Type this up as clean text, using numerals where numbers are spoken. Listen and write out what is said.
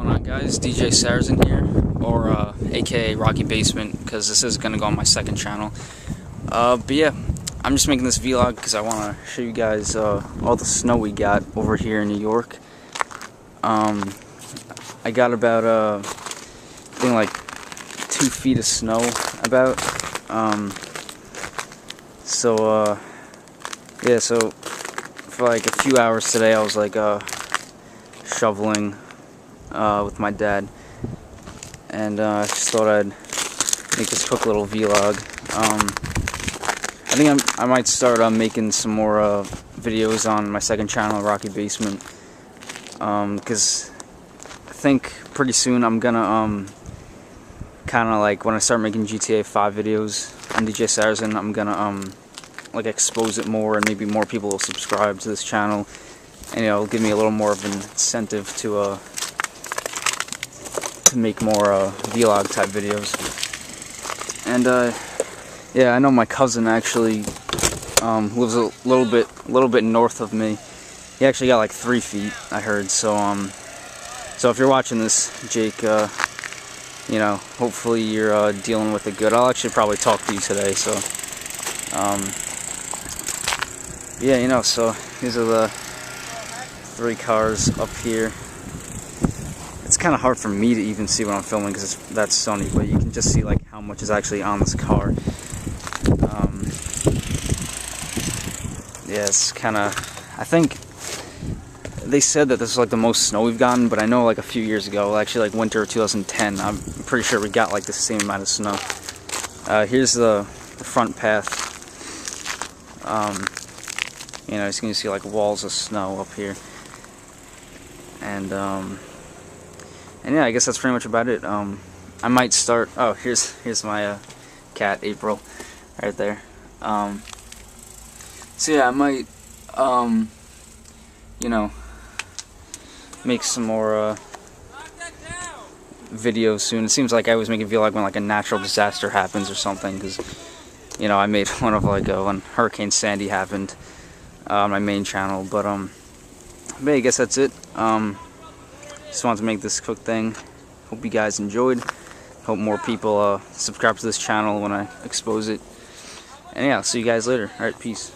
going on, guys? DJ Sarrazin here, or aka Rocky Basement, because this is gonna go on my second channel. But yeah, I'm just making this vlog because I want to show you guys all the snow we got over here in New York. I got about I think like 2 feet of snow about. Yeah, so for like a few hours today I was like shoveling with my dad, and I just thought I'd make this quick little vlog. I think I might start making some more videos on my second channel, Rocky Basement, because I think pretty soon I'm gonna kind of like, when I start making GTA 5 videos on DJ Sarrazin, I'm gonna like expose it more, and maybe more people will subscribe to this channel, and it'll give me a little more of an incentive to make more vlog type videos. And yeah, I know my cousin actually lives a little bit north of me. He actually got like 3 feet, I heard. So so if you're watching this, Jake, you know, hopefully you're dealing with it good. I'll actually probably talk to you today. So yeah, you know, so these are the 3 cars up here. It's kind of hard for me to even see what I'm filming because it's that sunny, but you can just see like how much is actually on this car. Yeah, it's kind of, I think they said that this is like the most snow we've gotten, but I know like a few years ago, actually like winter of 2010, I'm pretty sure we got like the same amount of snow. Here's the front path. You know, you can see like walls of snow up here, and yeah, I guess that's pretty much about it. I might start. Oh, here's my cat April, right there. So yeah, I might you know, make some more videos soon. It seems like I always make a vlog when like a natural disaster happens or something, because you know, I made one of like when Hurricane Sandy happened on my main channel. But yeah, I guess that's it. Just wanted to make this quick thing. Hope you guys enjoyed. Hope more people subscribe to this channel when I expose it. And yeah, I'll see you guys later. Alright, peace.